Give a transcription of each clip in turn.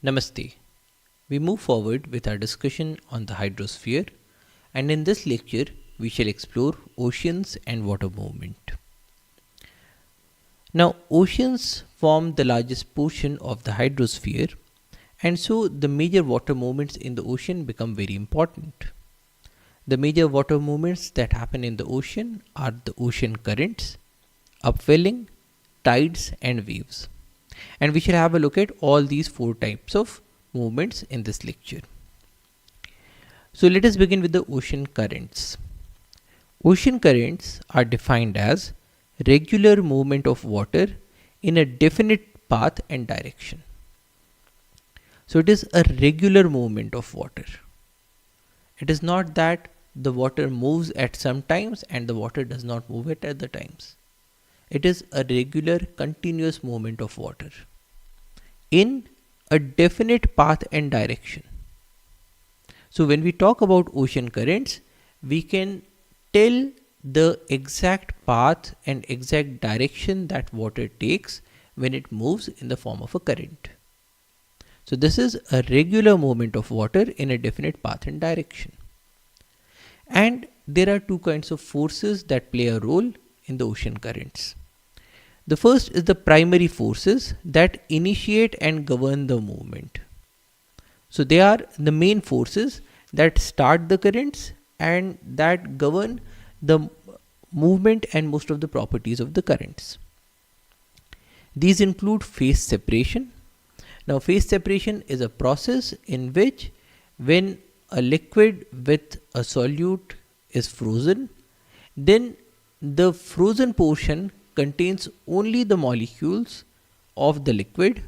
Namaste. We move forward with our discussion on the hydrosphere, and in this lecture, we shall explore oceans and water movement. Now, oceans form the largest portion of the hydrosphere, and so the major water movements in the ocean become very important. The major water movements that happen in the ocean are the ocean currents, upwelling, tides, and waves. And we shall have a look at all these four types of movements in this lecture. So let us begin with the ocean currents. Ocean currents are defined as regular movement of water in a definite path and direction. So it is a regular movement of water. It is not that the water moves at some times and the water does not move at other times. It is a regular continuous movement of water in a definite path and direction. So when we talk about ocean currents, we can tell the exact path and exact direction that water takes when it moves in the form of a current. So this is a regular movement of water in a definite path and direction. And there are two kinds of forces that play a role in the ocean currents. The first is the primary forces that initiate and govern the movement. So they are the main forces that start the currents and that govern the movement and most of the properties of the currents. These include phase separation. Now, phase separation is a process in which when a liquid with a solute is frozen, then the frozen portion contains only the molecules of the liquid,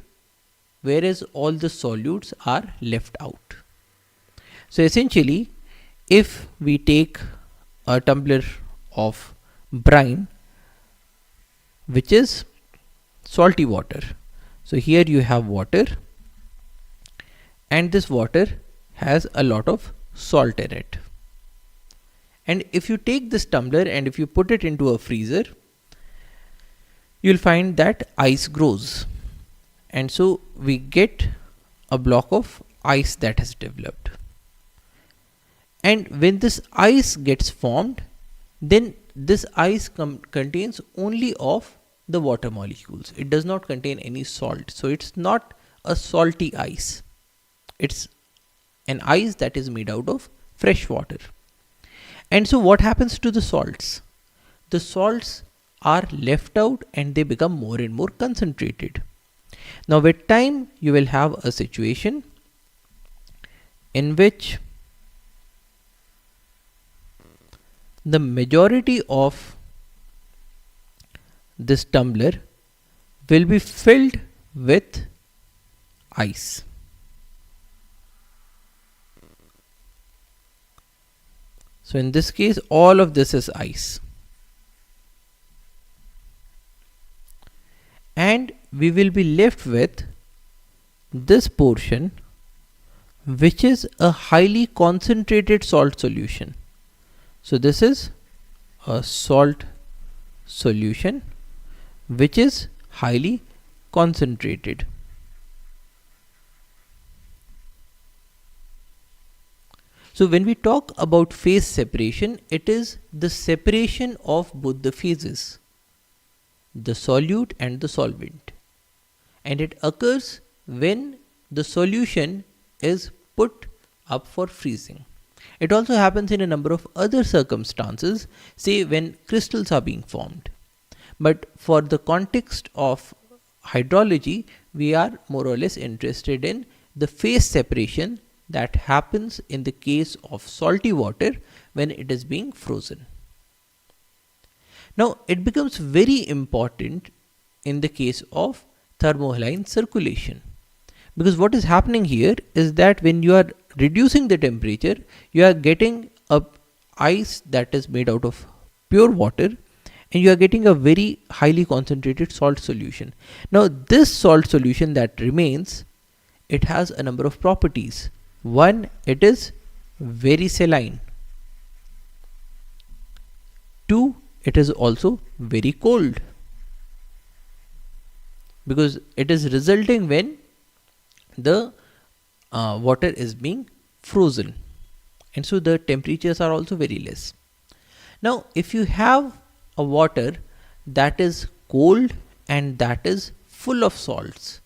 whereas all the solutes are left out. So essentially, if we take a tumbler of brine, which is salty water, so here you have water, and this water has a lot of salt in it. And if you take this tumbler and if you put it into a freezer, you'll find that ice grows. And so we get a block of ice that has developed. And when this ice gets formed, then this ice contains only of the water molecules. It does not contain any salt. So it's not a salty ice. It's an ice that is made out of fresh water. And so what happens to the salts? The salts are left out and they become more and more concentrated. Now with time you will have a situation in which the majority of this tumbler will be filled with ice. So in this case, all of this is ice. And we will be left with this portion, which is a highly concentrated salt solution. So this is a salt solution which is highly concentrated. So when we talk about phase separation, it is the separation of both the phases, the solute and the solvent. And it occurs when the solution is put up for freezing. It also happens in a number of other circumstances, say when crystals are being formed. But for the context of hydrology, we are more or less interested in the phase separation that happens in the case of salty water when it is being frozen. Now, it becomes very important in the case of thermohaline circulation, because what is happening here is that when you are reducing the temperature, you are getting a ice that is made out of pure water and you are getting a very highly concentrated salt solution. Now, this salt solution that remains, it has a number of properties. One, it is very saline. Two, it is also very cold, because it is resulting when the water is being frozen, and so the temperatures are also very less. Now, if you have a water that is cold and that is full of salts,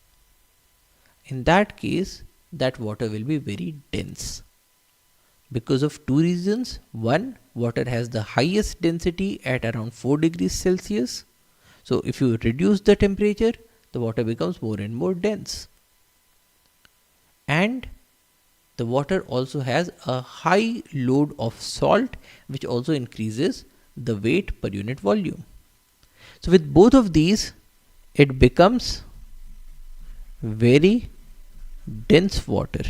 in that case, that water will be very dense because of two reasons. One, water has the highest density at around 4 degrees Celsius. So, if you reduce the temperature, the water becomes more and more dense. And the water also has a high load of salt, which also increases the weight per unit volume. So, with both of these, it becomes very dense water.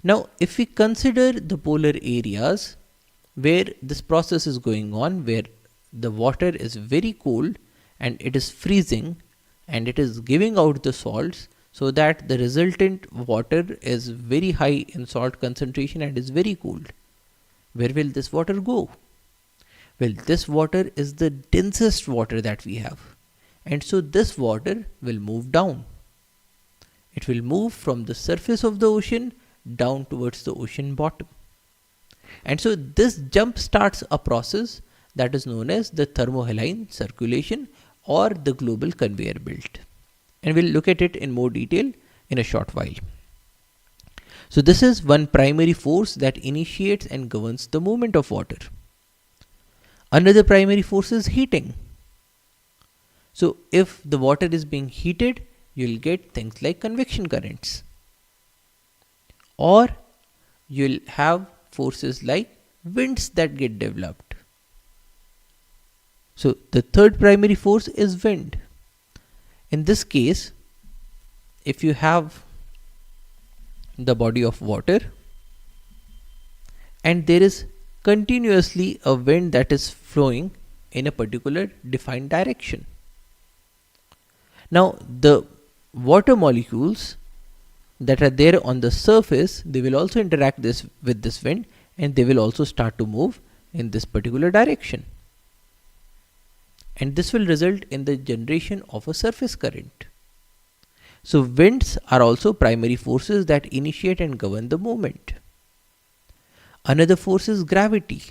Now, if we consider the polar areas where this process is going on, where the water is very cold and it is freezing and it is giving out the salts, so that the resultant water is very high in salt concentration and is very cold, where will this water go? Well, this water is the densest water that we have, and so this water will move down. It will move from the surface of the ocean down towards the ocean bottom. And so this jump starts a process that is known as the thermohaline circulation or the global conveyor belt. And we'll look at it in more detail in a short while. So this is one primary force that initiates and governs the movement of water. Another primary force is heating. So if the water is being heated, you'll get things like convection currents. Or you'll have forces like winds that get developed. So the third primary force is wind. In this case, if you have the body of water and there is continuously a wind that is flowing in a particular defined direction. Now the water molecules that are there on the surface, they will also interact with this wind, and they will also start to move in this particular direction. And this will result in the generation of a surface current. So winds are also primary forces that initiate and govern the movement. Another force is gravity.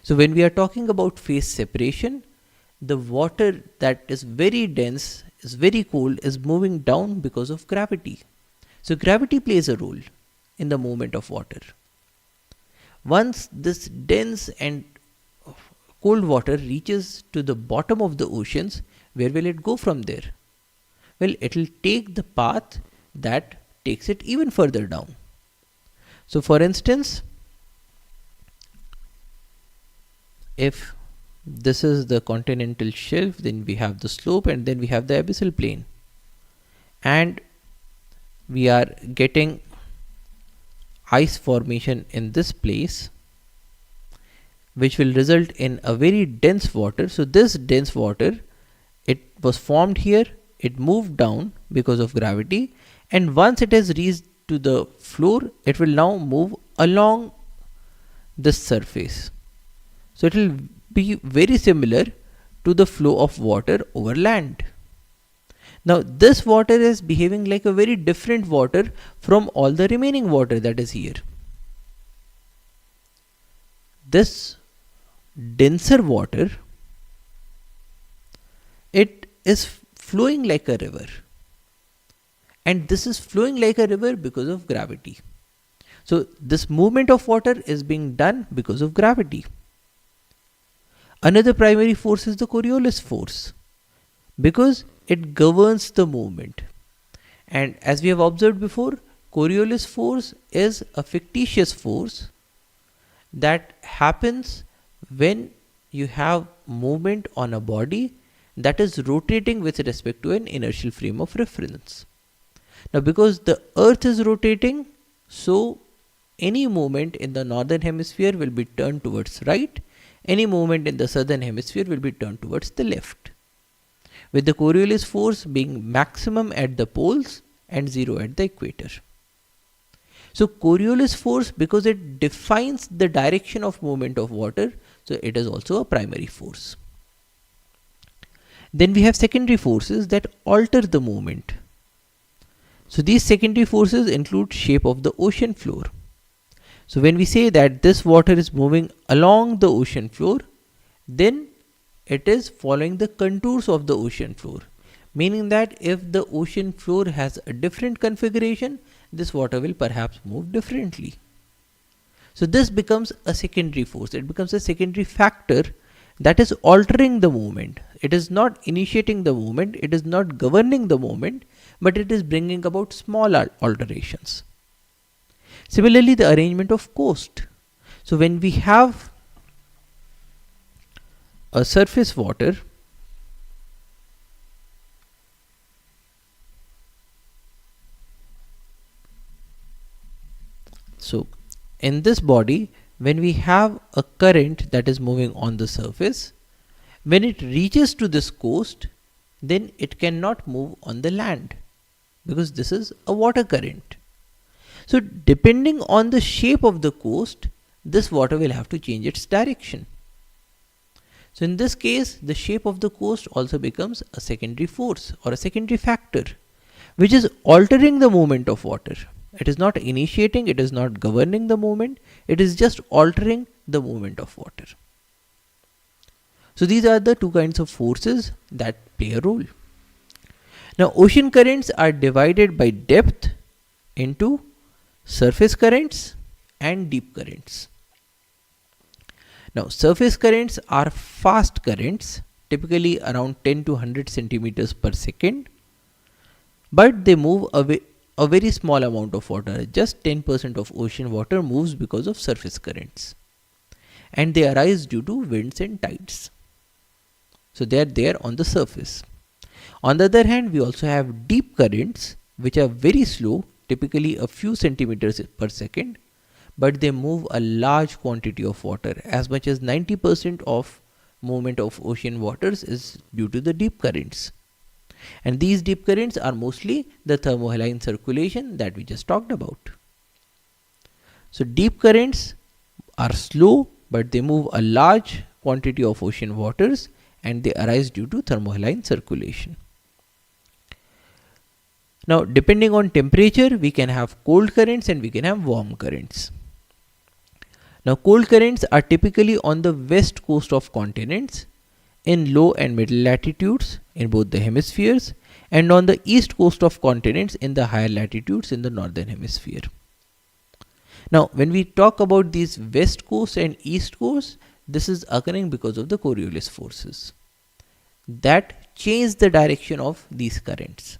So when we are talking about phase separation, the water that is very dense, is very cold, is moving down because of gravity. So gravity plays a role in the movement of water. Once this dense and cold water reaches to the bottom of the oceans, where will it go from there? Well, it will take the path that takes it even further down. So for instance, if this is the continental shelf, then we have the slope and then we have the abyssal plain. And we are getting ice formation in this place, which will result in a very dense water. So this dense water, it was formed here, it moved down because of gravity, and once it has reached to the floor, it will now move along this surface. So it will be very similar to the flow of water over land. Now this water is behaving like a very different water from all the remaining water that is here. This denser water, it is flowing like a river, and this is flowing like a river because of gravity. So this movement of water is being done because of gravity. Another primary force is the Coriolis force, because it governs the movement. And as we have observed before, Coriolis force is a fictitious force that happens when you have movement on a body that is rotating with respect to an inertial frame of reference. Now because the earth is rotating, so any movement in the northern hemisphere will be turned towards right, any movement in the southern hemisphere will be turned towards the left, with the Coriolis force being maximum at the poles and zero at the equator. So Coriolis force, because it defines the direction of movement of water, so it is also a primary force. Then we have secondary forces that alter the movement. So these secondary forces include shape of the ocean floor. So when we say that this water is moving along the ocean floor, then it is following the contours of the ocean floor, meaning that if the ocean floor has a different configuration, this water will perhaps move differently. So this becomes a secondary force. It becomes a secondary factor that is altering the movement. It is not initiating the movement, it is not governing the movement, but it is bringing about small alterations. Similarly, the arrangement of coast. So when we have a surface water, so in this body, when we have a current that is moving on the surface, when it reaches to this coast, then it cannot move on the land because this is a water current. So depending on the shape of the coast, this water will have to change its direction. So in this case, the shape of the coast also becomes a secondary force or a secondary factor, which is altering the movement of water. It is not initiating, it is not governing the movement, it is just altering the movement of water. So these are the two kinds of forces that play a role. Now ocean currents are divided by depth into surface currents and deep currents. Now surface currents are fast currents, typically around 10 to 100 centimeters per second, but they move away a very small amount of water. Just 10% of ocean water moves because of surface currents, and they arise due to winds and tides. So they are there on the surface. On the other hand, we also have deep currents which are very slow, typically a few centimeters per second, but they move a large quantity of water. As much as 90% of movement of ocean waters is due to the deep currents. And these deep currents are mostly the thermohaline circulation that we just talked about. So deep currents are slow, but they move a large quantity of ocean waters, and they arise due to thermohaline circulation. Now depending on temperature, we can have cold currents and we can have warm currents. Now cold currents are typically on the west coast of continents, in low and middle latitudes in both the hemispheres, and on the east coast of continents in the higher latitudes in the northern hemisphere. Now when we talk about these west coast and east coast, this is occurring because of the Coriolis forces that change the direction of these currents.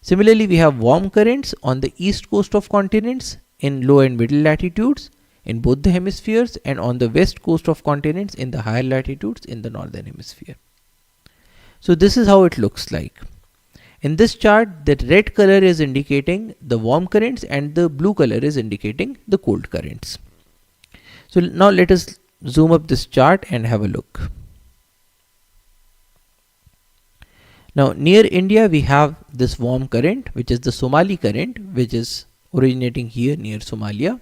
Similarly, we have warm currents on the east coast of continents, in low and middle latitudes in both the hemispheres, and on the west coast of continents in the higher latitudes in the northern hemisphere. So this is how it looks like. In this chart, the red color is indicating the warm currents and the blue color is indicating the cold currents. So now let us zoom up this chart and have a look. Now near India, we have this warm current, which is the Somali current, which is originating here near Somalia.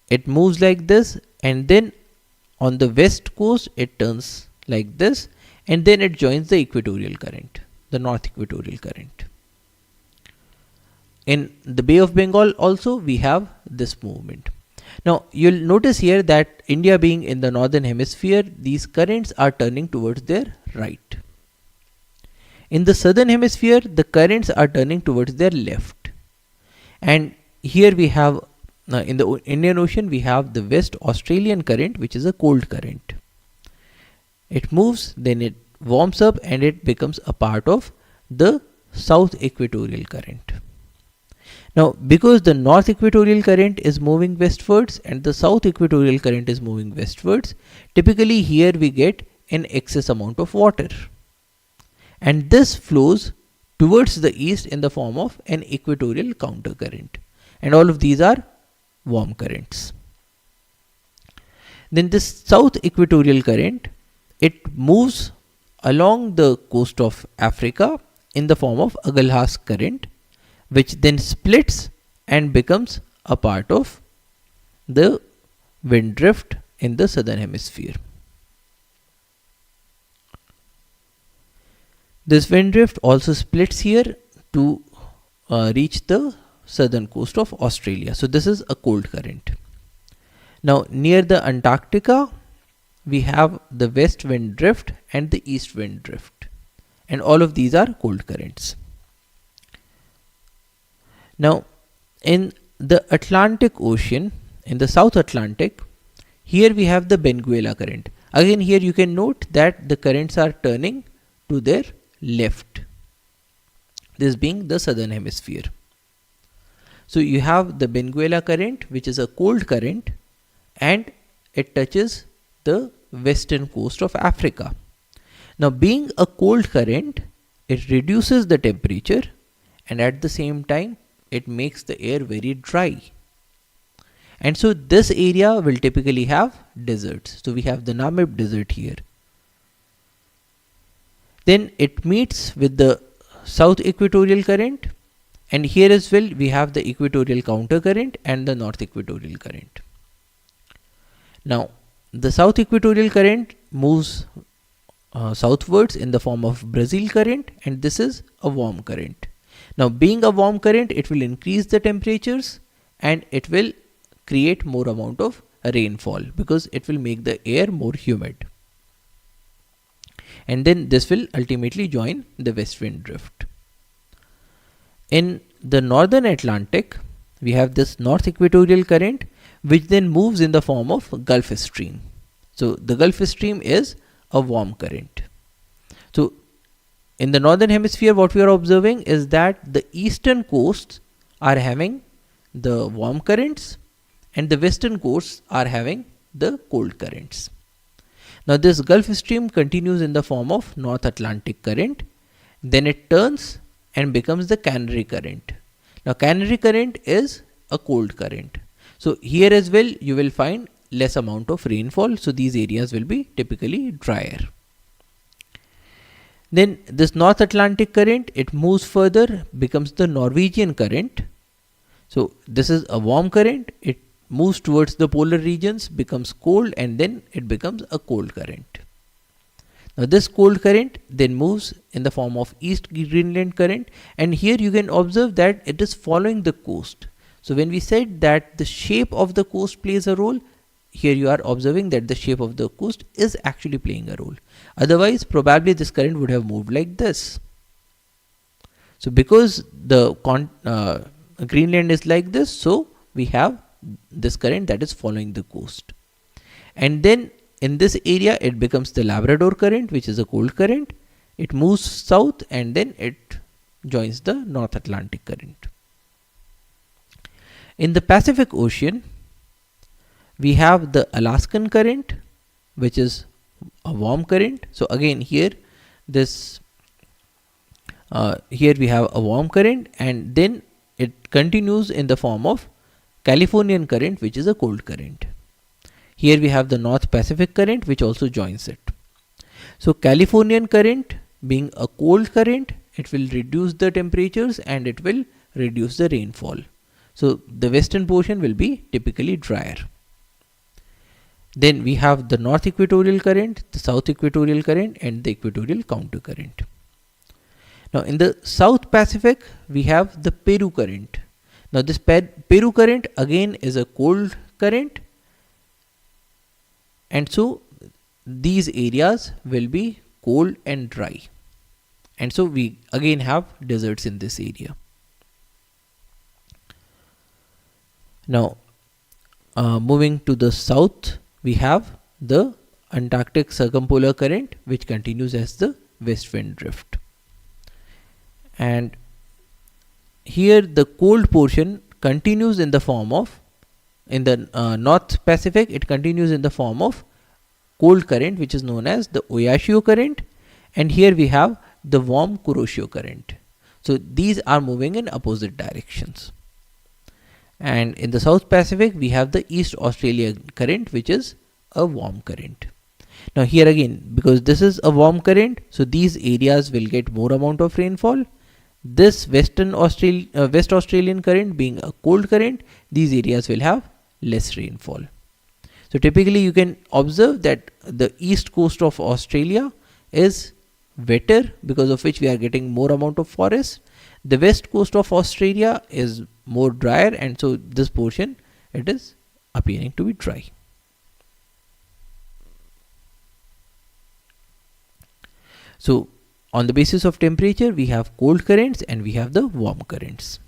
It moves like this, and then on the west coast it turns like this, and then it joins the equatorial current, the north equatorial current. In the Bay of Bengal also we have this movement. Now you'll notice here that India being in the northern hemisphere, these currents are turning towards their right. In the southern hemisphere, the currents are turning towards their left. And here we have, in the Indian Ocean, we have the West Australian current, which is a cold current. It moves, then it warms up, and it becomes a part of the South Equatorial current. Now, because the North Equatorial current is moving westwards and the South Equatorial current is moving westwards, typically here we get an excess amount of water. And this flows towards the east in the form of an equatorial counter current. And all of these are warm currents. Then this South Equatorial current, it moves along the coast of Africa in the form of Agalhas current, which then splits and becomes a part of the wind drift in the southern hemisphere. This wind drift also splits here to reach the southern coast of Australia. So this is a cold current. Now near the Antarctica, we have the west wind drift and the east wind drift, and all of these are cold currents. Now in the Atlantic Ocean, in the South Atlantic, here we have the Benguela current. Again, here you can note that the currents are turning to their left, this being the southern hemisphere. So you have the Benguela current, which is a cold current, and it touches the western coast of Africa. Now being a cold current, it reduces the temperature, and at the same time it makes the air very dry. And so this area will typically have deserts. So we have the Namib desert here. Then it meets with the south equatorial current, and here as well we have the equatorial counter current and the north equatorial current. Now the south equatorial current moves southwards in the form of Brazil current, and this is a warm current. Now being a warm current, it will increase the temperatures and it will create more amount of rainfall because it will make the air more humid. And then this will ultimately join the west wind drift. In the northern Atlantic, we have this north equatorial current, which then moves in the form of Gulf Stream. So the Gulf Stream is a warm current. So in the northern hemisphere, what we are observing is that the eastern coasts are having the warm currents and the western coasts are having the cold currents. Now this Gulf Stream continues in the form of North Atlantic current, then it turns and becomes the Canary current. Now Canary current is a cold current. So here as well you will find less amount of rainfall, so these areas will be typically drier. Then this North Atlantic current, it moves further, becomes the Norwegian current. So this is a warm current, it moves towards the polar regions, becomes cold, and then it becomes a cold current. Now this cold current then moves in the form of East Greenland current, and here you can observe that it is following the coast. So when we said that the shape of the coast plays a role, here you are observing that the shape of the coast is actually playing a role. Otherwise, probably this current would have moved like this. So because the Greenland is like this, so we have this current that is following the coast. And then in this area, it becomes the Labrador current, which is a cold current. It moves south and then it joins the North Atlantic current. In the Pacific Ocean, we have the Alaskan current, which is a warm current. So again here this here we have a warm current, and then it continues in the form of Californian current, which is a cold current. Here we have the North Pacific current, which also joins it. So Californian current being a cold current, it will reduce the temperatures and it will reduce the rainfall. So the western portion will be typically drier. Then we have the North Equatorial current, the South Equatorial current, and the Equatorial counter current. Now in the South Pacific, we have the Peru current. Now this Peru current again is a cold current, and so these areas will be cold and dry, and so we again have deserts in this area. Now moving to the south, we have the Antarctic circumpolar current, which continues as the west wind drift. And here the cold portion continues in the form of, in the North Pacific, it continues in the form of cold current, which is known as the Oyashio current, and here we have the warm Kuroshio current. So these are moving in opposite directions. And in the South Pacific, we have the East Australia current, which is a warm current. Now here again, because this is a warm current, so these areas will get more amount of rainfall. This West Australian current being a cold current, these areas will have less rainfall. So typically you can observe that the east coast of Australia is wetter, because of which we are getting more amount of forest. The west coast of Australia is more drier, and so this portion, it is appearing to be dry. So on the basis of temperature, we have cold currents and we have the warm currents.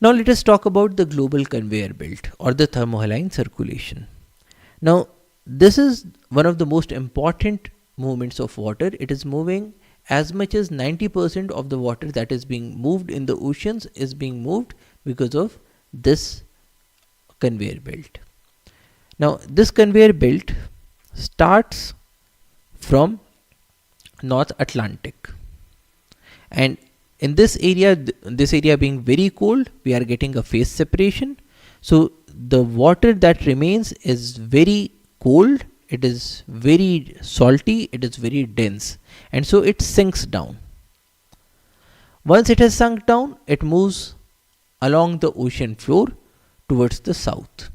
Now let us talk about the global conveyor belt or the thermohaline circulation. Now this is one of the most important movements of water. It is moving as much as 90% of the water that is being moved in the oceans is being moved because of this conveyor belt. Now this conveyor belt starts from North Atlantic, and in this area being very cold, we are getting a phase separation. So the water that remains is very cold, it is very salty, it is very dense, and so it sinks down. Once it has sunk down, it moves along the ocean floor towards the south.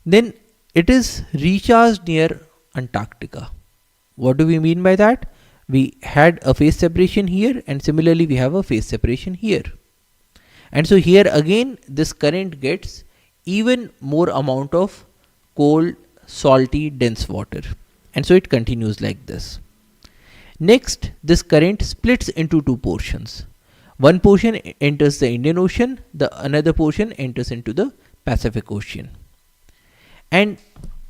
Then it is recharged near Antarctica. What do we mean by that? We had a phase separation here, and similarly we have a phase separation here. And so here again this current gets even more amount of cold, salty, dense water, and so it continues like this. Next, this current splits into two portions. One portion enters the Indian Ocean, the another portion enters into the Pacific Ocean. And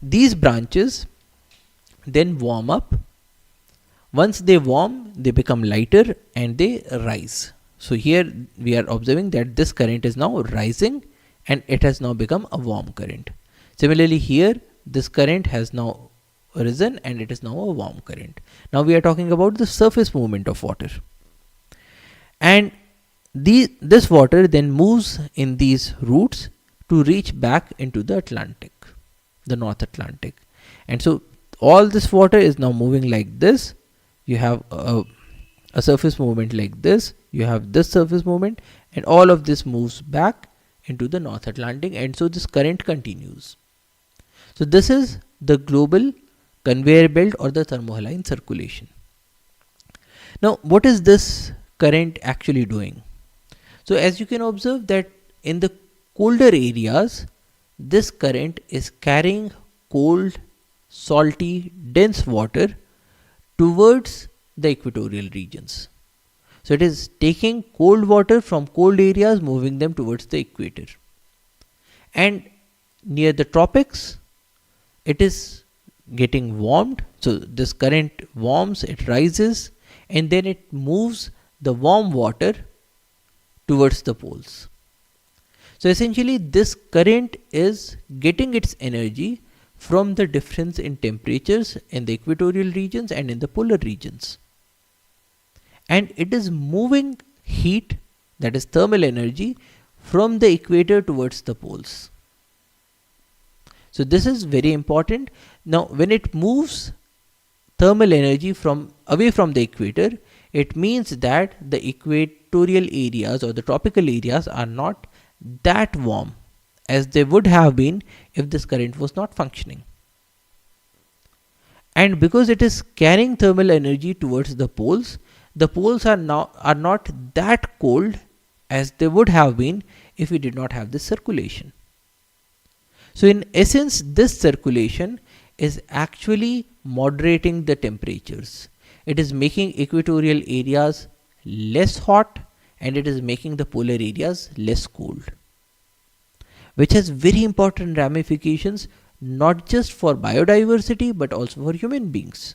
these branches then warm up. Once they warm, they become lighter and they rise. So here we are observing that this current is now rising and it has now become a warm current. Similarly here, this current has now risen and it is now a warm current. Now we are talking about the surface movement of water. And this water then moves in these routes to reach back into the Atlantic, the North Atlantic. And so all this water is now moving like this. You have a surface movement like this, you have this surface movement, and all of this moves back into the North Atlantic, and so this current continues. So this is the global conveyor belt or the thermohaline circulation. Now what is this current actually doing? So as you can observe that in the colder areas, this current is carrying cold, salty, dense water towards the equatorial regions. So it is taking cold water from cold areas, moving them towards the equator. And near the tropics, it is getting warmed. So this current warms, it rises, and then it moves the warm water towards the poles. So essentially this current is getting its energy from the difference in temperatures in the equatorial regions and in the polar regions. And it is moving heat, that is thermal energy, from the equator towards the poles. So this is very important. Now when it moves thermal energy away from the equator, it means that the equatorial areas or the tropical areas are not that warm as they would have been if this current was not functioning. And because it is carrying thermal energy towards the poles are not that cold as they would have been if we did not have this circulation. So in essence, this circulation is actually moderating the temperatures. It is making equatorial areas less hot and it is making the polar areas less cold, which has very important ramifications not just for biodiversity but also for human beings.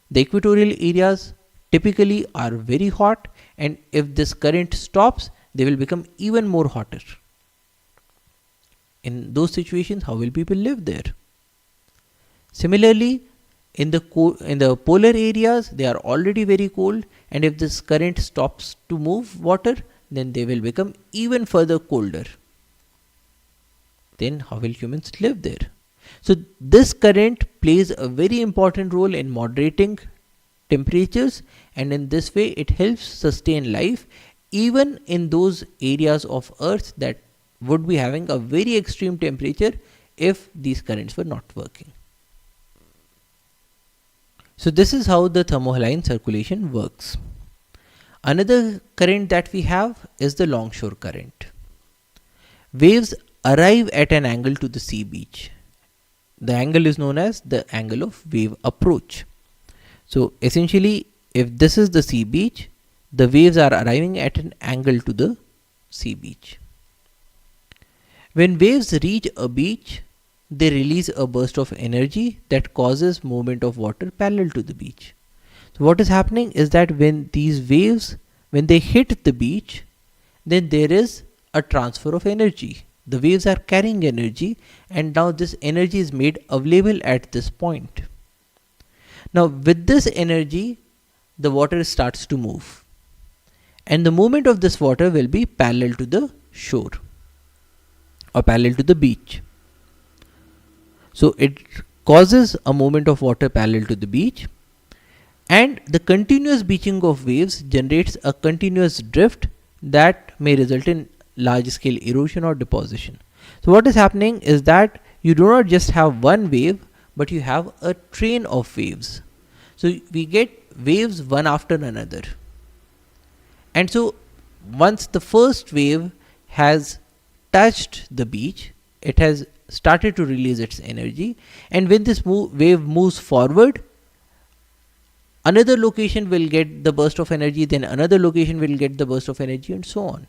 The equatorial areas typically are very hot, and if this current stops, they will become even more hotter. In those situations, how will people live there? Similarly, in the polar areas, they are already very cold, and if this current stops to move water, then they will become even further colder. Then how will humans live there? So this current plays a very important role in moderating temperatures, and in this way it helps sustain life even in those areas of Earth that would be having a very extreme temperature if these currents were not working. So this is how the thermohaline circulation works. Another current that we have is the longshore current. Waves arrive at an angle to the sea beach. The angle is known as the angle of wave approach. So essentially, if this is the sea beach, the waves are arriving at an angle to the sea beach. When waves reach a beach, they release a burst of energy that causes movement of water parallel to the beach. So what is happening is that when these waves, when they hit the beach, then there is a transfer of energy. The waves are carrying energy, and now this energy is made available at this point. Now with this energy, the water starts to move, and the movement of this water will be parallel to the shore or parallel to the beach. So it causes a movement of water parallel to the beach, and the continuous beaching of waves generates a continuous drift that may result in large scale erosion or deposition. So what is happening is that you do not just have one wave, but you have a train of waves. So we get waves one after another. And so once the first wave has touched the beach, it has started to release its energy, and when this wave moves forward, another location will get the burst of energy, then another location will get the burst of energy, and so on.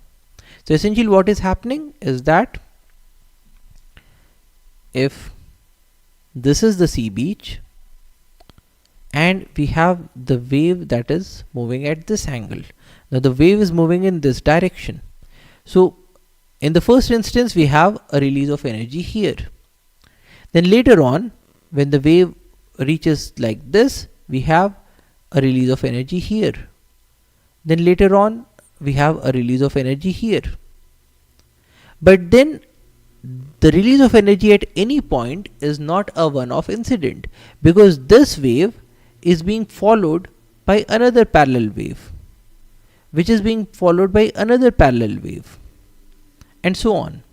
So essentially what is happening is that if this is the sea beach and we have the wave that is moving at this angle, now the wave is moving in this direction. So in the first instance we have a release of energy here. Then later on, when the wave reaches like this, we have a release of energy here. Then later on we have a release of energy here. But then the release of energy at any point is not a one-off incident, because this wave is being followed by another parallel wave, which is being followed by another parallel wave, and so on.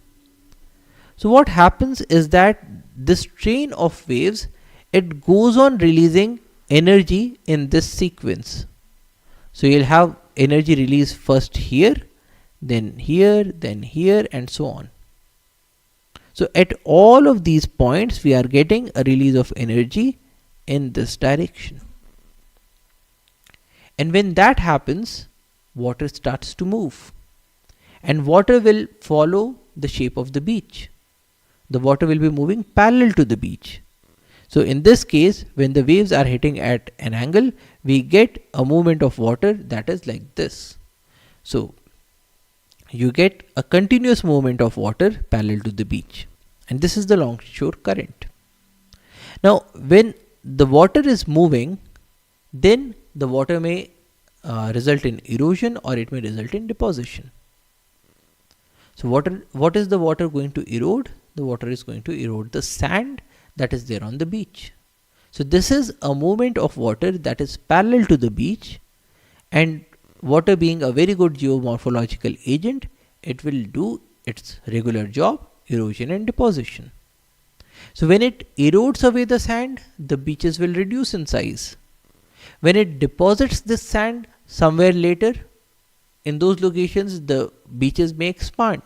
So what happens is that this train of waves, it goes on releasing energy in this sequence. So you'll have energy release first here, then here, and so on. So at all of these points we are getting a release of energy in this direction. And when that happens, water starts to move, and water will follow the shape of the beach. The water will be moving parallel to the beach. So in this case, when the waves are hitting at an angle, we get a movement of water that is like this. So you get a continuous movement of water parallel to the beach, and this is the longshore current. Now when the water is moving, then the water may result in erosion, or it may result in deposition. So what is the water going to erode? The water is going to erode the sand that is there on the beach. So this is a movement of water that is parallel to the beach, and water being a very good geomorphological agent, it will do its regular job, erosion and deposition. So when it erodes away the sand, the beaches will reduce in size. When it deposits this sand somewhere later, in those locations the beaches may expand,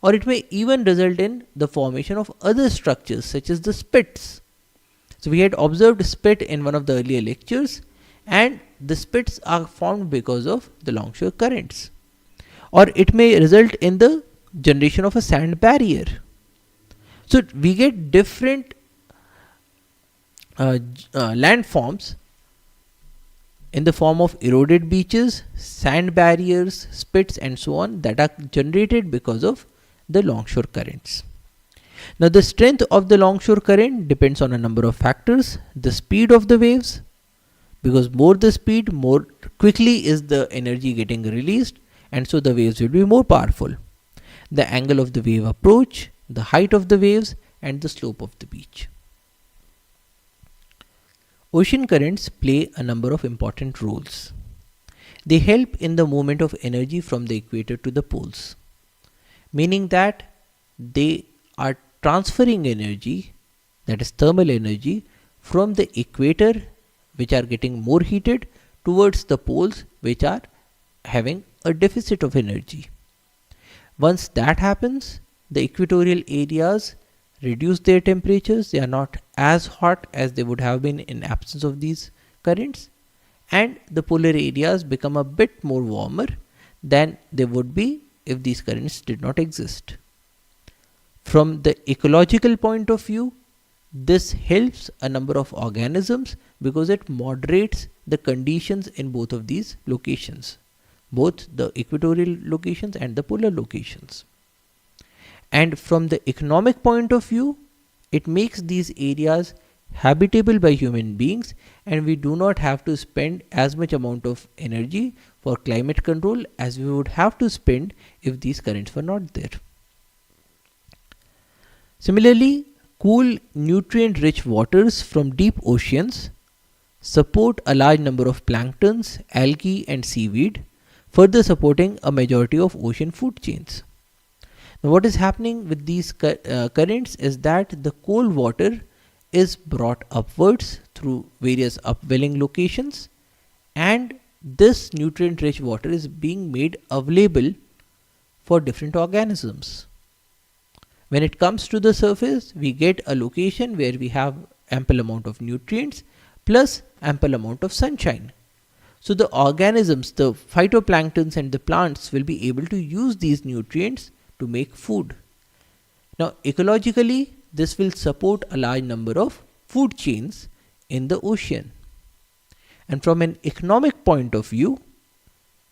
or it may even result in the formation of other structures such as the spits. So we had observed spit in one of the earlier lectures, and the spits are formed because of the longshore currents, or it may result in the generation of a sand barrier. So we get different landforms in the form of eroded beaches, sand barriers, spits and so on, that are generated because of the longshore currents. Now the strength of the longshore current depends on a number of factors. The speed of the waves, because more the speed, more quickly is the energy getting released, and so the waves will be more powerful. The angle of the wave approach, the height of the waves, and the slope of the beach. Ocean currents play a number of important roles. They help in the movement of energy from the equator to the poles, meaning that they are transferring energy, that is thermal energy, from the equator which are getting more heated towards the poles which are having a deficit of energy. Once that happens, the equatorial areas reduce their temperatures. They are not as hot as they would have been in absence of these currents, and the polar areas become a bit more warmer than they would be if these currents did not exist. From the ecological point of view, this helps a number of organisms because it moderates the conditions in both of these locations, both the equatorial locations and the polar locations. And from the economic point of view, it makes these areas habitable by human beings, and we do not have to spend as much amount of energy for climate control as we would have to spend if these currents were not there. Similarly, cool, nutrient-rich waters from deep oceans support a large number of planktons, algae and seaweed, further supporting a majority of ocean food chains. Now, what is happening with these currents is that the cold water is brought upwards through various upwelling locations, and this nutrient-rich water is being made available for different organisms. When it comes to the surface, we get a location where we have ample amount of nutrients plus ample amount of sunshine. So the organisms, the phytoplanktons and the plants will be able to use these nutrients to make food. Now, ecologically, this will support a large number of food chains in the ocean. And from an economic point of view,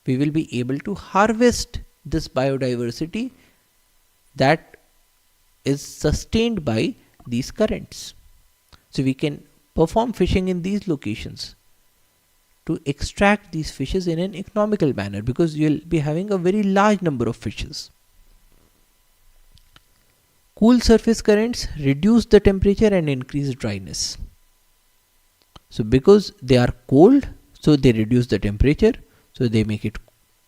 we will be able to harvest this biodiversity that is sustained by these currents. So we can perform fishing in these locations to extract these fishes in an economical manner, because you'll be having a very large number of fishes. Cool surface currents reduce the temperature and increase dryness. So because they are cold, so they reduce the temperature, so they make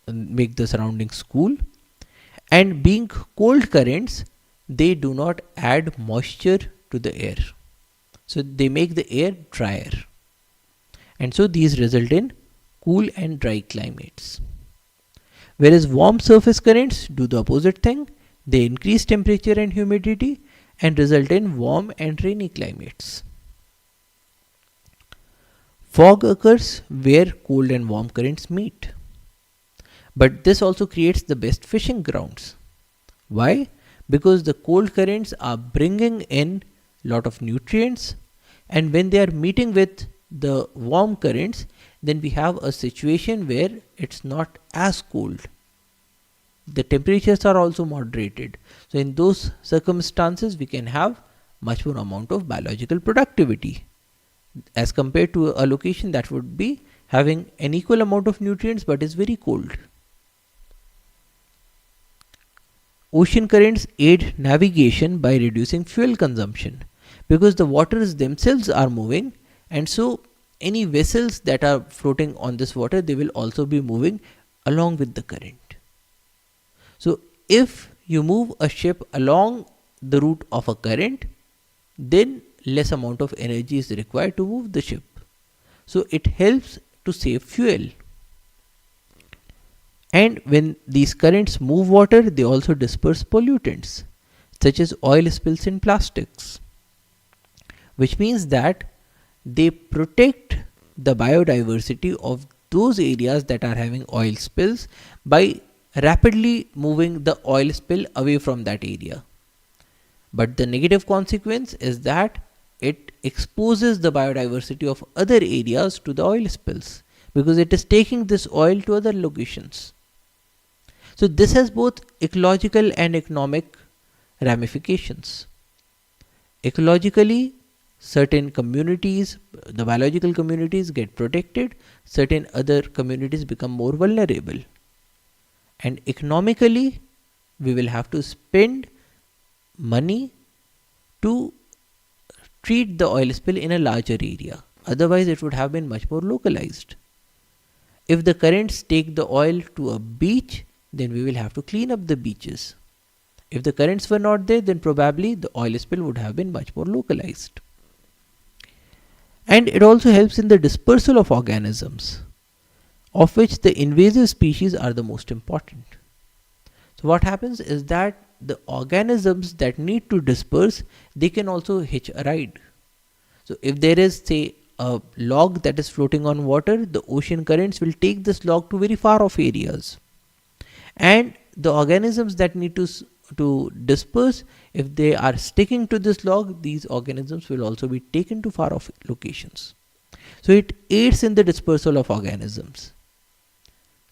the surroundings cool. And being cold currents, they do not add moisture to the air, so they make the air drier, and so these result in cool and dry climates. Whereas warm surface currents do the opposite thing. They increase temperature and humidity and result in warm and rainy climates. Fog occurs where cold and warm currents meet, but this also creates the best fishing grounds. Why? Because the cold currents are bringing in lot of nutrients, and when they are meeting with the warm currents, then we have a situation where it's not as cold. The temperatures are also moderated. So in those circumstances, we can have much more amount of biological productivity as compared to a location that would be having an equal amount of nutrients but is very cold. Ocean currents aid navigation by reducing fuel consumption, because the waters themselves are moving, and so any vessels that are floating on this water, they will also be moving along with the current. So if you move a ship along the route of a current, then less amount of energy is required to move the ship. So it helps to save fuel. And when these currents move water, they also disperse pollutants such as oil spills in plastics, which means that they protect the biodiversity of those areas that are having oil spills by rapidly moving the oil spill away from that area. But the negative consequence is that it exposes the biodiversity of other areas to the oil spills, because it is taking this oil to other locations. So this has both ecological and economic ramifications. Ecologically, certain communities, the biological communities, get protected, certain other communities become more vulnerable. And economically, we will have to spend money to treat the oil spill in a larger area. Otherwise, it would have been much more localized. If the currents take the oil to a beach, then we will have to clean up the beaches. If the currents were not there, then probably the oil spill would have been much more localized. And it also helps in the dispersal of organisms, of which the invasive species are the most important. So what happens is that the organisms that need to disperse, they can also hitch a ride. So if there is, say, a log that is floating on water, the ocean currents will take this log to very far off areas. And the organisms that need to disperse, if they are sticking to this log, these organisms will also be taken to far off locations. So it aids in the dispersal of organisms.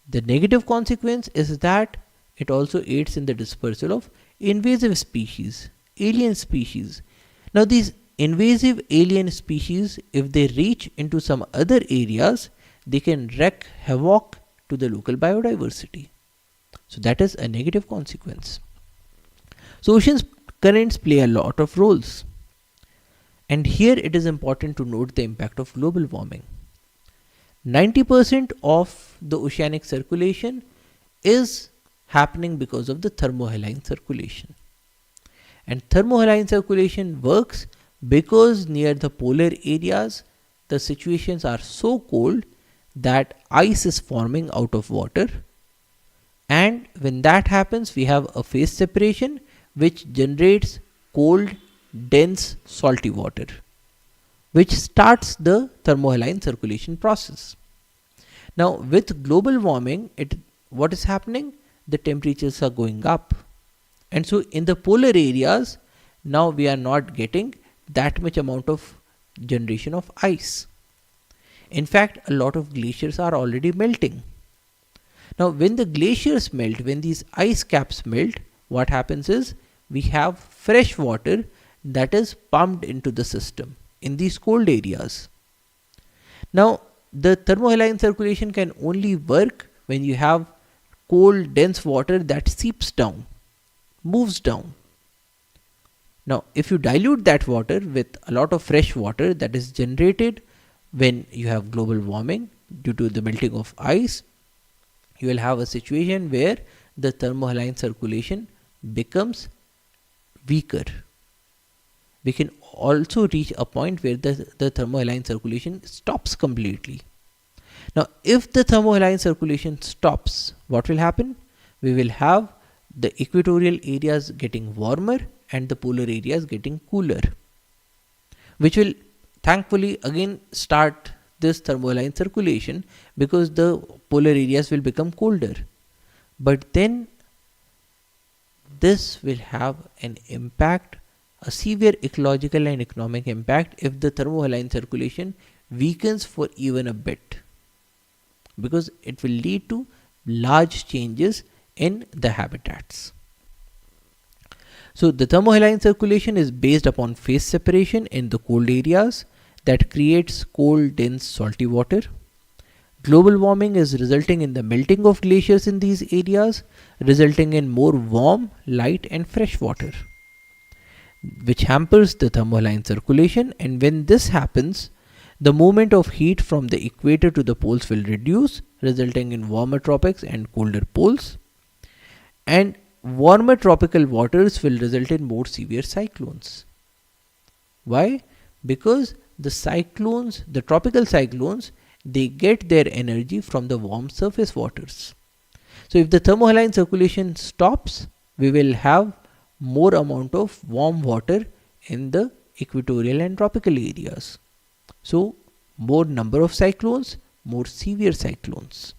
The negative consequence is that it also aids in the dispersal of invasive species, alien species. Now these invasive alien species, if they reach into some other areas, they can wreak havoc to the local biodiversity. So that is a negative consequence. So ocean currents play a lot of roles. And here it is important to note the impact of global warming. 90% of the oceanic circulation is happening because of the thermohaline circulation. And thermohaline circulation works because near the polar areas, the situations are so cold that ice is forming out of water. And when that happens, we have a phase separation which generates cold, dense, salty water, which starts the thermohaline circulation process. Now, with global warming, what is happening? The temperatures are going up. And so in the polar areas, now we are not getting that much amount of generation of ice. In fact, a lot of glaciers are already melting. Now, when the glaciers melt, when these ice caps melt, what happens is we have fresh water that is pumped into the system in these cold areas. Now, the thermohaline circulation can only work when you have cold, dense water that seeps down, moves down. Now, if you dilute that water with a lot of fresh water that is generated when you have global warming due to the melting of ice, you will have a situation where the thermohaline circulation becomes weaker. We can also reach a point where the thermohaline circulation stops completely. Now, if the thermohaline circulation stops, what will happen? We will have the equatorial areas getting warmer and the polar areas getting cooler, which will thankfully again start this thermohaline circulation because the polar areas will become colder. But then this will have an impact, a severe ecological and economic impact if the thermohaline circulation weakens for even a bit, because it will lead to large changes in the habitats. So the thermohaline circulation is based upon phase separation in the cold areas that creates cold, dense, salty water. Global warming is resulting in the melting of glaciers in these areas, resulting in more warm, light and fresh water, which hampers the thermohaline circulation. And when this happens, the movement of heat from the equator to the poles will reduce, resulting in warmer tropics and colder poles. And warmer tropical waters will result in more severe cyclones. Why? Because the cyclones, the tropical cyclones, they get their energy from the warm surface waters. So if the thermohaline circulation stops, we will have more amount of warm water in the equatorial and tropical areas. So more number of cyclones, more severe cyclones.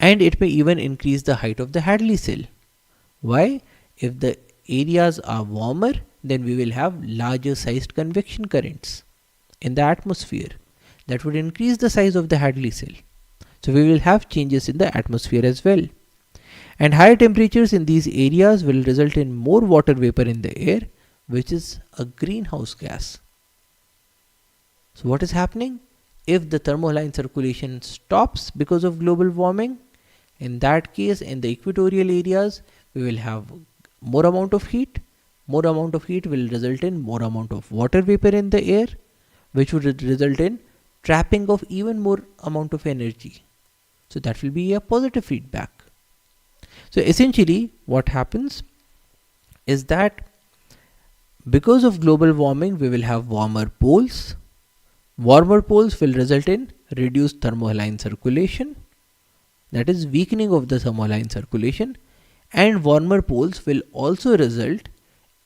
And it may even increase the height of the Hadley cell. Why? If the areas are warmer, then we will have larger sized convection currents in the atmosphere. That would increase the size of the Hadley cell. So we will have changes in the atmosphere as well. And higher temperatures in these areas will result in more water vapor in the air, which is a greenhouse gas. So what is happening? If the thermohaline circulation stops because of global warming, in that case, in the equatorial areas, we will have more amount of heat. More amount of heat will result in more amount of water vapor in the air, which would result in trapping of even more amount of energy. So that will be a positive feedback. So essentially what happens is that because of global warming, we will have warmer poles. Warmer poles will result in reduced thermohaline circulation, that is weakening of the thermohaline circulation, and warmer poles will also result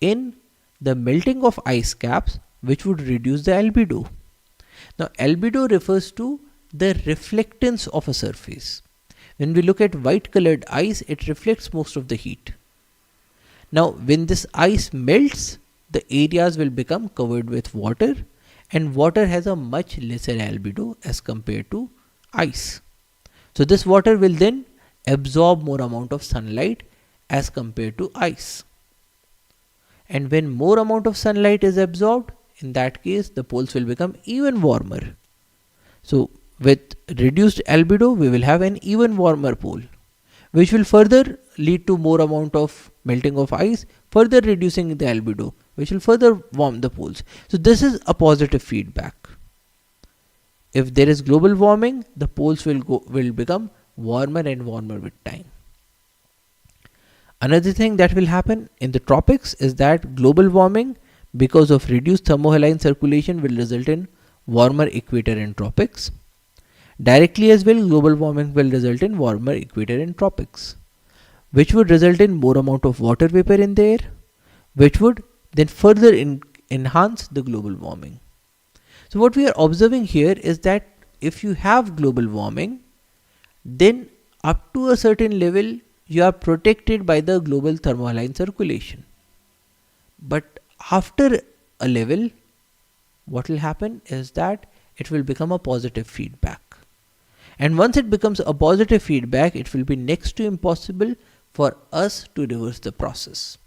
in the melting of ice caps, which would reduce the albedo. Now, albedo refers to the reflectance of a surface. When we look at white colored ice, it reflects most of the heat. Now, when this ice melts, the areas will become covered with water, and water has a much lesser albedo as compared to ice. So, this water will then absorb more amount of sunlight as compared to ice. And when more amount of sunlight is absorbed, in that case, the poles will become even warmer. So, with reduced albedo, we will have an even warmer pole, which will further lead to more amount of melting of ice, further reducing the albedo, which will further warm the poles. So, this is a positive feedback. If there is global warming, the poles will become warmer and warmer with time. Another thing that will happen in the tropics is that global warming, because of reduced thermohaline circulation, will result in warmer equator in tropics. Directly as well, global warming will result in warmer equator in tropics, which would result in more amount of water vapor in the air, which would then further enhance the global warming. So what we are observing here is that if you have global warming, then up to a certain level, you are protected by the global thermohaline circulation. But after a level, what will happen is that it will become a positive feedback. And once it becomes a positive feedback, it will be next to impossible for us to reverse the process.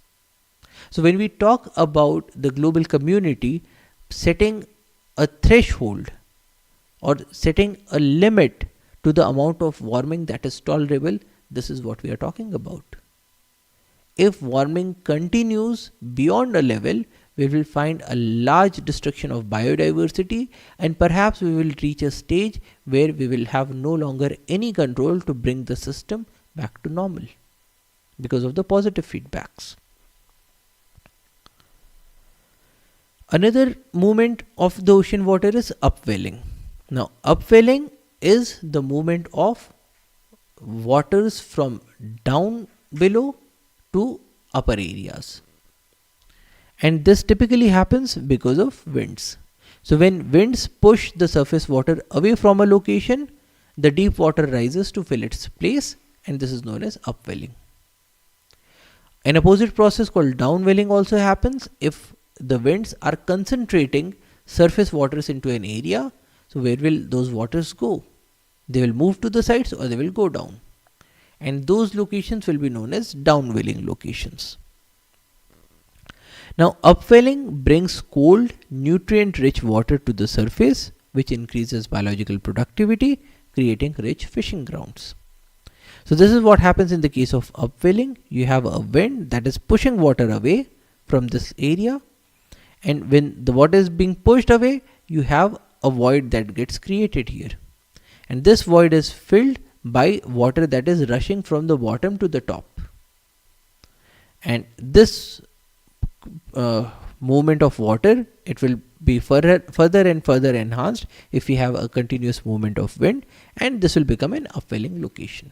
So when we talk about the global community setting a threshold or setting a limit to the amount of warming that is tolerable, this is what we are talking about. If warming continues beyond a level, we will find a large destruction of biodiversity, and perhaps we will reach a stage where we will have no longer any control to bring the system back to normal because of the positive feedbacks. Another movement of the ocean water is upwelling. Now, upwelling is the movement of waters from down below to upper areas. And this typically happens because of winds. So when winds push the surface water away from a location, the deep water rises to fill its place, and this is known as upwelling. An opposite process called downwelling also happens if the winds are concentrating surface waters into an area. So where will those waters go? They will move to the sides or they will go down. And those locations will be known as downwelling locations. Now, upwelling brings cold, nutrient-rich water to the surface, which increases biological productivity, creating rich fishing grounds. So this is what happens in the case of upwelling. You have a wind that is pushing water away from this area, and when the water is being pushed away, you have a void that gets created here. And this void is filled by water that is rushing from the bottom to the top. And this movement of water, it will be further and further enhanced if we have a continuous movement of wind, and this will become an upwelling location.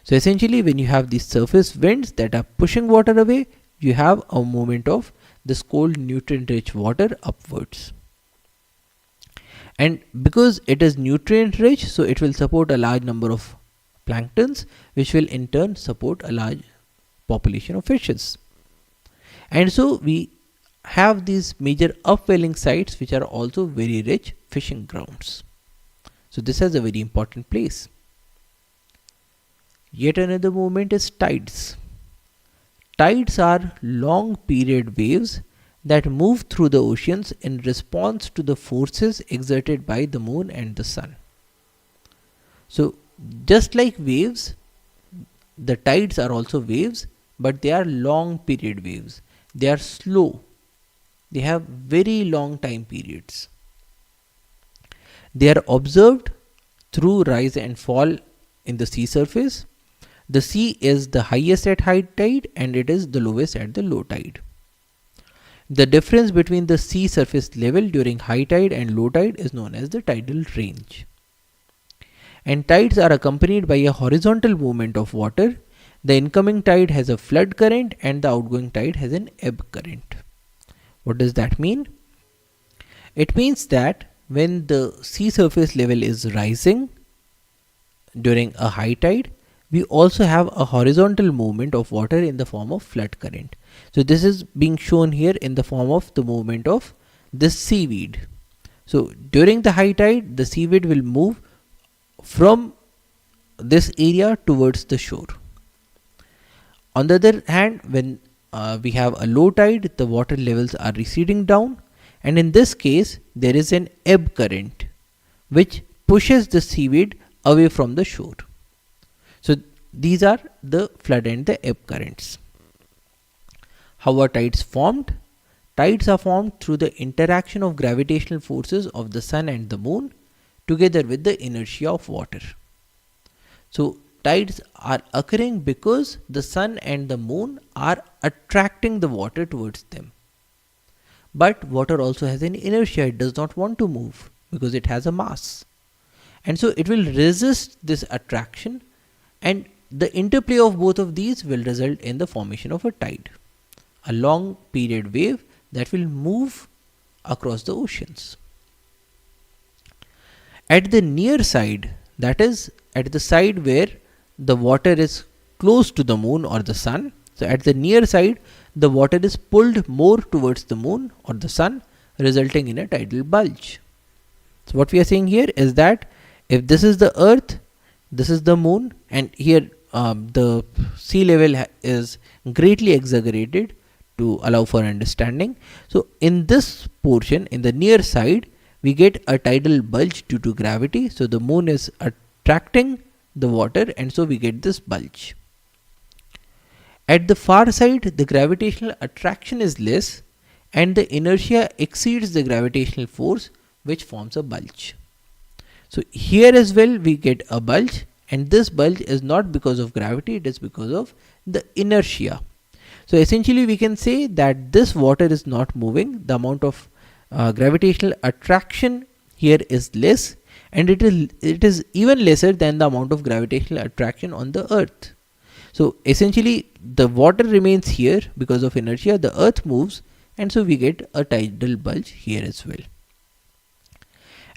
So essentially, when you have these surface winds that are pushing water away, you have a movement of this cold, nutrient-rich water upwards. And because it is nutrient-rich, so it will support a large number of planktons, which will in turn support a large population of fishes. And so we have these major upwelling sites which are also very rich fishing grounds. So this has a very important place. Yet another movement is tides. Tides are long period waves that move through the oceans in response to the forces exerted by the moon and the sun. So just like waves, the tides are also waves, but they are long period waves. They are slow. They have very long time periods. They are observed through rise and fall in the sea surface. The sea is the highest at high tide and it is the lowest at the low tide. The difference between the sea surface level during high tide and low tide is known as the tidal range. And tides are accompanied by a horizontal movement of water. The incoming tide has a flood current and the outgoing tide has an ebb current. What does that mean? It means that when the sea surface level is rising during a high tide, we also have a horizontal movement of water in the form of flood current. So this is being shown here in the form of the movement of this seaweed. So during the high tide, the seaweed will move from this area towards the shore. On the other hand, when we have a low tide, the water levels are receding down, and in this case there is an ebb current which pushes the seaweed away from the shore. So these are the flood and the ebb currents. How are tides formed? Tides are formed through the interaction of gravitational forces of the sun and the moon together with the inertia of water. So tides are occurring because the sun and the moon are attracting the water towards them. But water also has an inertia. It does not want to move because it has a mass. And so it will resist this attraction, and the interplay of both of these will result in the formation of a tide, a long period wave that will move across the oceans. At the near side, that is at the side where the water is close to the moon or the sun, so at the near side, the water is pulled more towards the moon or the sun, resulting in a tidal bulge. So what we are saying here is that if this is the earth, this is the moon, and here the sea level is greatly exaggerated to allow for understanding. So in this portion, in the near side, we get a tidal bulge due to gravity. So the moon is attracting the water, and so we get this bulge. At the far side, the gravitational attraction is less and the inertia exceeds the gravitational force, which forms a bulge. So here as well we get a bulge, and this bulge is not because of gravity, it is because of the inertia. So essentially we can say that this water is not moving. The amount of gravitational attraction here is less, and it is even lesser than the amount of gravitational attraction on the earth. So essentially the water remains here because of inertia, the earth moves, and so we get a tidal bulge here as well.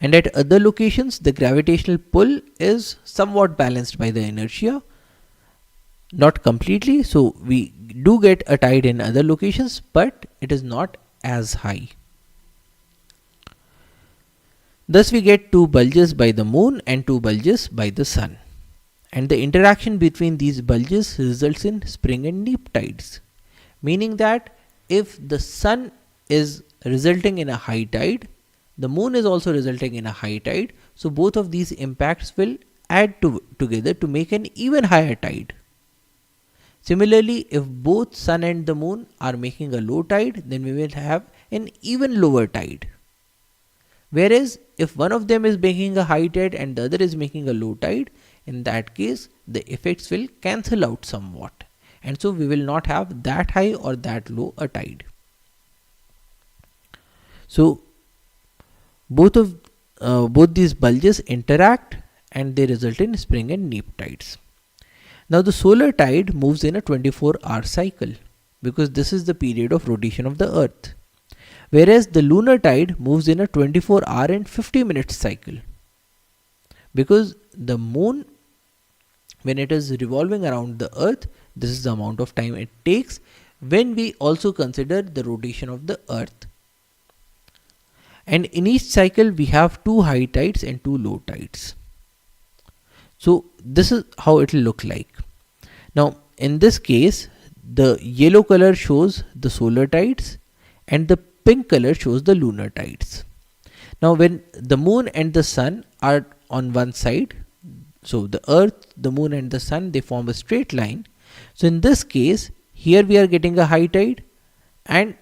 And at other locations, the gravitational pull is somewhat balanced by the inertia, not completely. So we do get a tide in other locations, but it is not as high. Thus we get two bulges by the moon and two bulges by the sun. And the interaction between these bulges results in spring and neap tides, meaning that if the sun is resulting in a high tide, the moon is also resulting in a high tide. So both of these impacts will add together to make an even higher tide. Similarly, if both sun and the moon are making a low tide, then we will have an even lower tide. Whereas if one of them is making a high tide and the other is making a low tide, in that case the effects will cancel out somewhat, and so we will not have that high or that low a tide. So both these bulges interact and they result in spring and neap tides. Now the solar tide moves in a 24-hour cycle because this is the period of rotation of the earth, whereas the lunar tide moves in a 24-hour and 50-minute cycle because the moon, when it is revolving around the earth, this is the amount of time it takes when we also consider the rotation of the earth. And in each cycle we have two high tides and two low tides. So this is how it will look like. Now in this case, the yellow color shows the solar tides and the pink color shows the lunar tides. Now when the moon and the sun are on one side, so the earth, the moon and the sun, they form a straight line. So in this case, here we are getting a high tide, and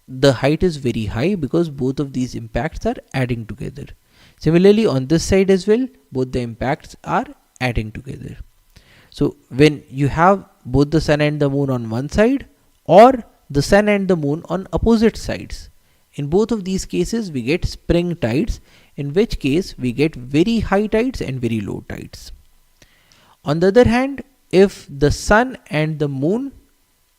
the height is very high because both of these impacts are adding together. Similarly on this side as well, both the impacts are adding together. So when you have both the sun and the moon on one side, or the sun and the moon on opposite sides. In both of these cases, we get spring tides, in which case we get very high tides and very low tides. On the other hand, if the sun and the moon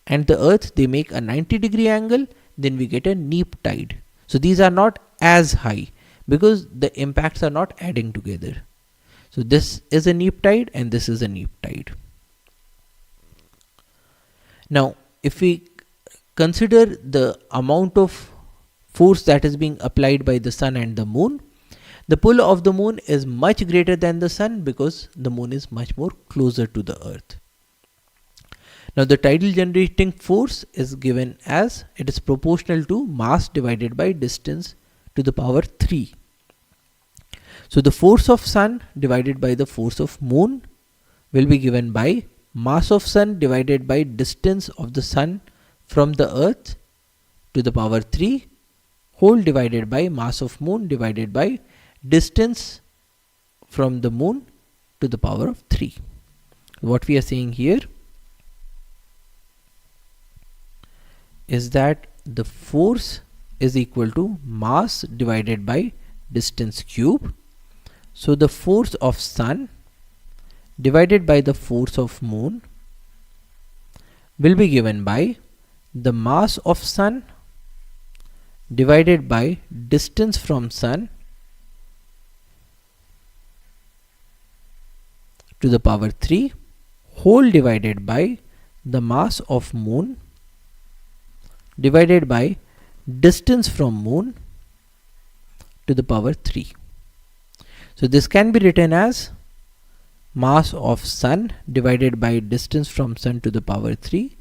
and the earth, they make a 90-degree angle, then we get a neap tide. So these are not as high because the impacts are not adding together. So this is a neap tide and this is a neap tide. Now, if we consider the amount of force that is being applied by the sun and the moon, the pull of the moon is much greater than the sun because the moon is much more closer to the earth. Now the tidal generating force is given as it is proportional to mass divided by distance to the power 3. So the force of sun divided by the force of moon will be given by mass of sun divided by distance of the sun from the earth to the power 3 whole divided by mass of moon divided by distance from the moon to the power of 3. What we are saying here is that the force is equal to mass divided by distance cube. So the force of sun divided by the force of moon will be given by the mass of sun divided by distance from sun to the power 3 whole divided by the mass of moon divided by distance from moon to the power 3. So this can be written as mass of sun divided by distance from sun to the power 3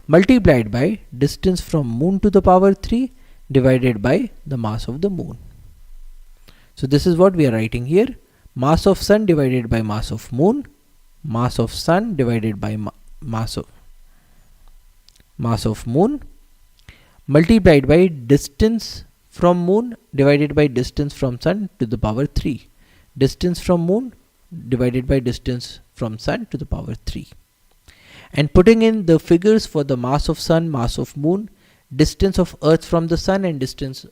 multiplied by distance from moon to the power 3 divided by the mass of the moon. So this is what we are writing here: mass of sun divided by mass of moon, mass of sun divided by mass of moon multiplied by distance from moon divided by distance from sun to the power 3, distance from moon divided by distance from sun to the power 3. And putting in the figures for the mass of sun, mass of moon, distance of earth from the sun and distance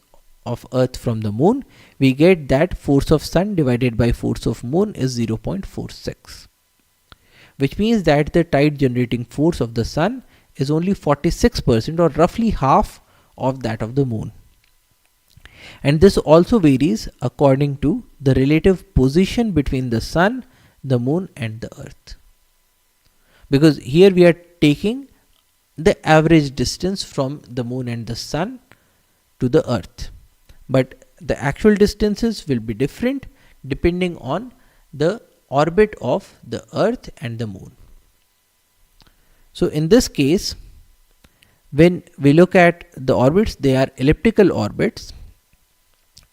of earth from the moon, we get that force of sun divided by force of moon is 0.46, which means that the tide generating force of the sun is only 46% or roughly half of that of the moon. And this also varies according to the relative position between the sun, the moon and the earth. Because here we are taking the average distance from the moon and the sun to the earth. But the actual distances will be different depending on the orbit of the earth and the moon. So in this case, when we look at the orbits, they are elliptical orbits.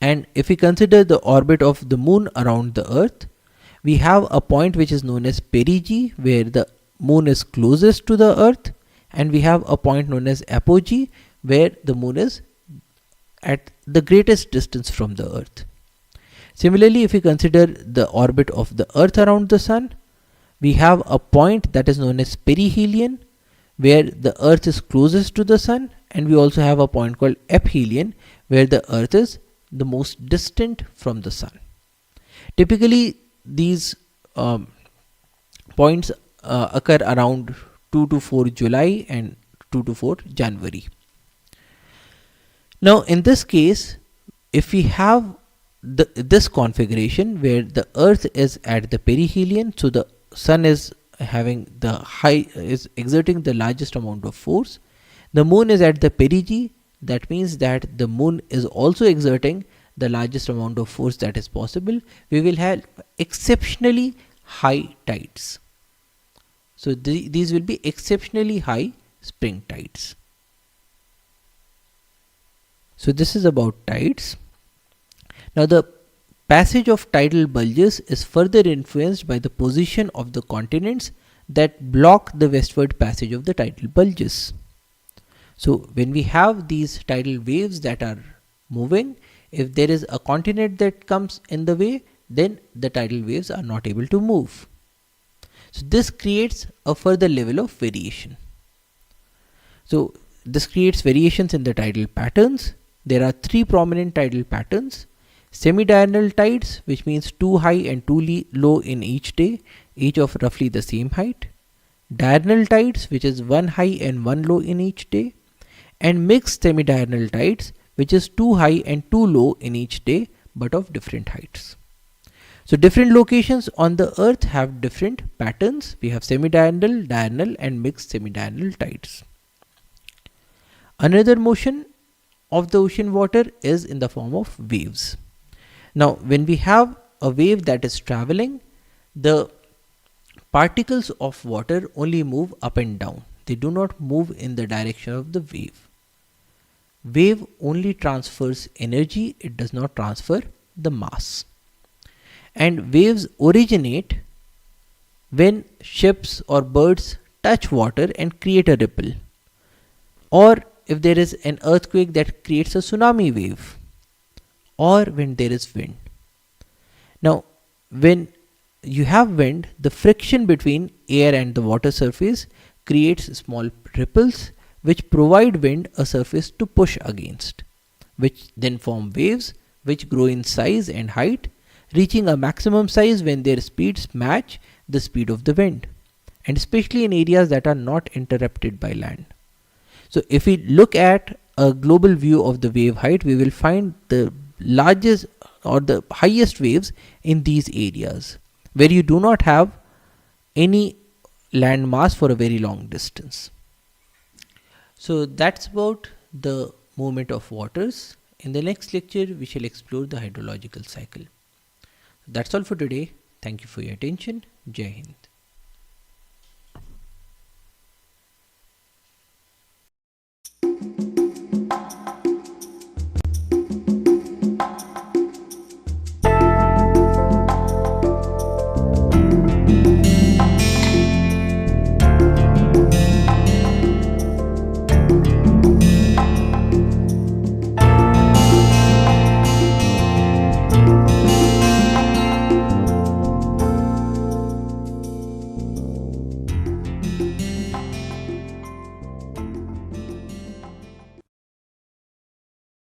And if we consider the orbit of the moon around the earth, we have a point which is known as perigee, where the moon is closest to the earth, and we have a point known as apogee, where the moon is at the greatest distance from the earth. Similarly, if we consider the orbit of the earth around the sun, we have a point that is known as perihelion, where the earth is closest to the sun, and we also have a point called aphelion, where the earth is the most distant from the sun. Typically, these points occur around 2 to 4 July and 2 to 4 January. Now, in this case, if we have this configuration where the earth is at the perihelion, so the sun is exerting the largest amount of force, the moon is at the perigee, that means that the moon is also exerting the largest amount of force that is possible, we will have exceptionally high tides. So these will be exceptionally high spring tides. So this is about tides. Now the passage of tidal bulges is further influenced by the position of the continents that block the westward passage of the tidal bulges. So when we have these tidal waves that are moving, if there is a continent that comes in the way, then the tidal waves are not able to move. So this creates a further level of variation. So this creates variations in the tidal patterns. There are three prominent tidal patterns: semi-diurnal tides, which means two high and two low in each day, each of roughly the same height; diurnal tides, which is one high and one low in each day; and mixed semi-diurnal tides, which is two high and two low in each day, but of different heights. So different locations on the earth have different patterns. We have semi-diurnal, diurnal and mixed semi-diurnal tides. Another motion of the ocean water is in the form of waves. Now, when we have a wave that is traveling, the particles of water only move up and down. They do not move in the direction of the wave. Wave only transfers energy, it does not transfer the mass. And waves originate when ships or birds touch water and create a ripple, or if there is an earthquake that creates a tsunami wave, or when there is wind. Now, when you have wind, the friction between air and the water surface creates small ripples which provide wind a surface to push against, which then form waves which grow in size and height, reaching a maximum size when their speeds match the speed of the wind, and especially in areas that are not interrupted by land. So if we look at a global view of the wave height, we will find the largest or the highest waves in these areas where you do not have any land mass for a very long distance. So that's about the movement of waters. In the next lecture, we shall explore the hydrological cycle. That's all for today. Thank you for your attention. Jai Hind.